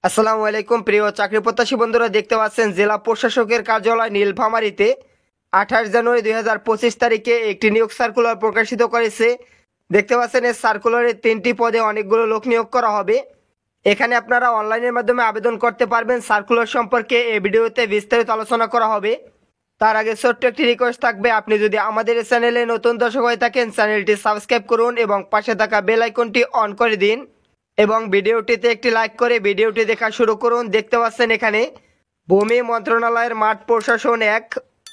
আসসালামু আলাইকুম প্রিয় চাকরি প্রত্যাশী বন্ধুরা, দেখতে পাচ্ছেন জেলা প্রশাসকের কার্যালয় নীলফামারীতে 28 জানুয়ারি 2025 তারিখে একটি নিয়োগ সার্কুলার প্রকাশিত করেছে। দেখতে পাচ্ছেন এই সার্কুলারে 3টি পদে অনেকগুলো লোক নিয়োগ করা হবে। এখানে আপনারা অনলাইনের মাধ্যমে আবেদন করতে পারবেন। সার্কুলার সম্পর্কে এই ভিডিওতে বিস্তারিত আলোচনা করা হবে। তার আগে ছোট্ট একটি রিকোয়েস্ট থাকবে, আপনি যদি আমাদের এই চ্যানেলে নতুন দর্শক হয়ে থাকেন চ্যানেলটি সাবস্ক্রাইব করুন এবং পাশে থাকা বেল আইকনটি অন করে দিন এবং ভিডিওটিতে একটি লাইক করে ভিডিওটি দেখা শুরু করুন। দেখতে পাচ্ছেন এখানে ভূমি মন্ত্রণালয়ের মাঠ প্রশাসন 1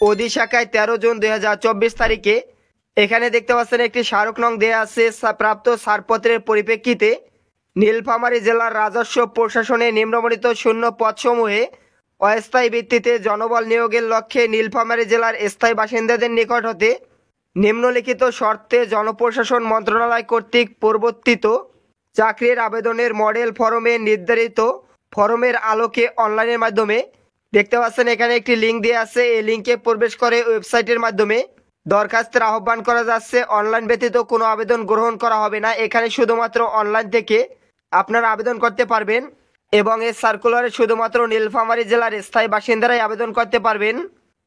অধি শাখায় 13 জুন 2024 তারিখে এখানে দেখতে পাচ্ছেন একটি স্মারক নং দেয়া আছে। প্রাপ্ত ছাড়পত্রের পরিপ্রেক্ষিতে নীলফামারী জেলার রাজস্ব প্রশাসনে নিম্নবর্ণিত শূন্য পদসমূহে অস্থায়ী ভিত্তিতে জনবল নিয়োগের লক্ষ্যে নীলফামারী জেলার স্থায়ী বাসিন্দাদের নিকট হতে নিম্নলিখিত শর্তে জনপ্রশাসন মন্ত্রণালয় কর্তৃক প্রবর্তিত চাকরির আবেদনের মডেল ফরমে নির্ধারিত ফরমের আলোকে অনলাইনের মাধ্যমে দেখতে পাচ্ছেন এখানে একটি লিঙ্ক দেওয়া আছে। এই লিঙ্কে প্রবেশ করে ওয়েবসাইটের মাধ্যমে দরখাস্তের আহ্বান করা যাচ্ছে। অনলাইন ব্যতীত কোনো আবেদন গ্রহণ করা হবে না। এখানে শুধুমাত্র অনলাইন থেকে আপনারা আবেদন করতে পারবেন এবং এই সার্কুলারে শুধুমাত্র নীলফামারী জেলার স্থায়ী বাসিন্দারাই আবেদন করতে পারবেন।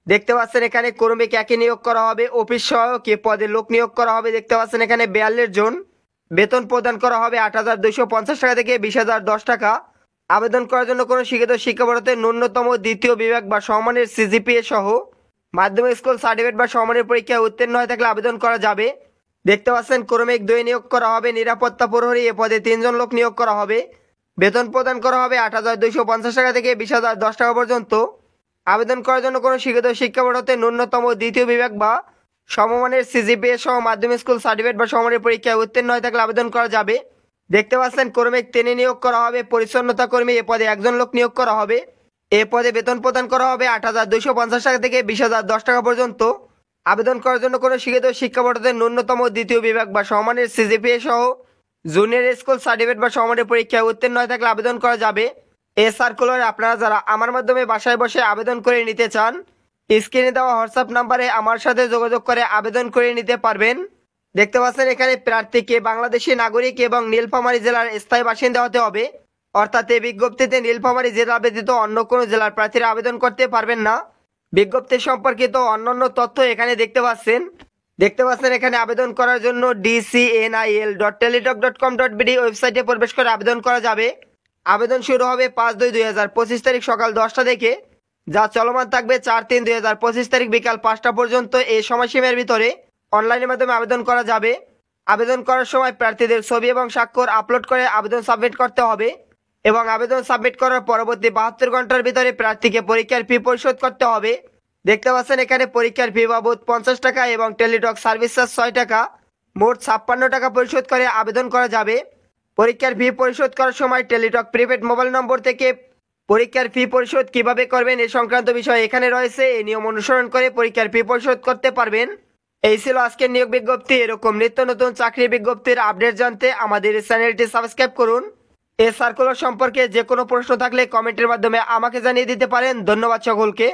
দেখতে পাচ্ছেন এখানে কর্মী একে নিয়োগ করা হবে, অফিস সহায়ক পদে লোক নিয়োগ করা হবে। দেখতে পাচ্ছেন এখানে 42 জন, বেতন প্রদান করা হবে 8,250 টাকা থেকে 20,010 টাকা। আবেদন করার জন্য কোনো শিক্ষিত শিক্ষাবর্ষে ন্যূনতম দ্বিতীয় বিভাগ বা সমমানের সিজিপিএ সহ মাধ্যমিক স্কুল সার্টিফিকেট বা সমমানের পরীক্ষায় উত্তীর্ণ হয়ে থাকলে আবেদন করা যাবে। দেখতে পাচ্ছেন ক্রমিক 2 নিয়োগ করা হবে, নিরাপত্তা প্রহরী এ পদে 3 জন লোক নিয়োগ করা হবে। বেতন প্রদান করা হবে 8,250 টাকা থেকে 20,010 টাকা পর্যন্ত। আবেদন করার জন্য কোনো শিক্ষিত শিক্ষাবর্ষে ন্যূনতম দ্বিতীয় বিভাগ বা সমমানের সিজিপিএ সহ মাধ্যমিক স্কুল সার্টিফিকেট বা সমমানের পরীক্ষায় উত্তীর্ণ হয়ে থাকলে আবেদন করা যাবে। দেখতে পাচ্ছেন ক্রমিক 3 নিয়োগ করা হবে, পরিচ্ছন্নতা কর্মী এ পদে 1 জন লোক নিয়োগ করা হবে। এ পদে বেতন প্রদান করা হবে 8,250 টাকা থেকে 20,010 টাকা পর্যন্ত। আবেদন করার জন্য কোনো শিক্ষিত শিক্ষাবর্ষে ন্যূনতম দ্বিতীয় বিভাগ বা সমমানের সিজিপিএ সহ জুনিয়র স্কুল সার্টিফিকেট বা সমমানের পরীক্ষায় উত্তীর্ণ হয়ে থাকলে আবেদন করা যাবে। এই সার্কুলারে আপনারা যারা আমার মাধ্যমে বাসায় বসে আবেদন করে নিতে চান, স্ক্রিনে দেওয়া হোয়াটসঅ্যাপ নাম্বারে আমার সাথে যোগাযোগ করে আবেদন করে নিতে পারবেন। দেখতে পাচ্ছেন এখানে প্রার্থীকে বাংলাদেশি নাগরিক এবং নীলফামারী জেলার স্থায়ী বাসিন্দা হতে হবে। অর্থাৎ এই বিজ্ঞপ্তিতে নীলফামারী জেলা ব্যতীত অন্য কোনো জেলার প্রার্থীরা আবেদন করতে পারবেন না। বিজ্ঞপ্তি সম্পর্কিত অন্যান্য তথ্য এখানে দেখতে পাচ্ছেন এখানে আবেদন করার জন্য dcnil.teletalk.com.bd ওয়েবসাইটে প্রবেশ করে আবেদন করা যাবে। আবেদন শুরু হবে 5/2/2025 তারিখ সকাল 10টা থেকে, যা চলমান থাকবে 4/3/2025 তারিখ বিকাল 5টা পর্যন্ত। এই সময়সীমার ভিতরে অনলাইনের মাধ্যমে আবেদন করা যাবে। আবেদন করার সময় প্রার্থীদের ছবি এবং স্বাক্ষর আপলোড করে আবেদন সাবমিট করতে হবে এবং আবেদন সাবমিট করার পরবর্তী 72 ঘন্টার ভিতরে প্রার্থীকে পরীক্ষার ফি পরিশোধ করতে হবে। দেখতে পাচ্ছেন এখানে পরীক্ষার ফি বাবদ 50 টাকা এবং টেলিটক সার্ভিস চার্জ 6 টাকা, মোট 56 টাকা পরিশোধ করে আবেদন করা যাবে। পরীক্ষার ফি পরিশোধ করার সময় টেলিটক প্রিপেড মোবাইল নম্বর থেকে পরীক্ষার ফি পরিশোধ কিভাবে করবেন এই সংক্রান্ত বিষয় এখানে রয়েছে। এই নিয়ম অনুসরণ করে পরীক্ষার ফি পরিশোধ করতে পারবেন। এই ছিল আজকের নিয়োগ বিজ্ঞপ্তি। এরকম নিত্য নতুন চাকরি বিজ্ঞপ্তির আপডেট জানতে আমাদের এই চ্যানেলটি সাবস্ক্রাইব করুন। এই সার্কুলার সম্পর্কে যে কোনো প্রশ্ন থাকলে কমেন্টের মাধ্যমে আমাকে জানিয়ে দিতে পারেন। ধন্যবাদ সকলকে।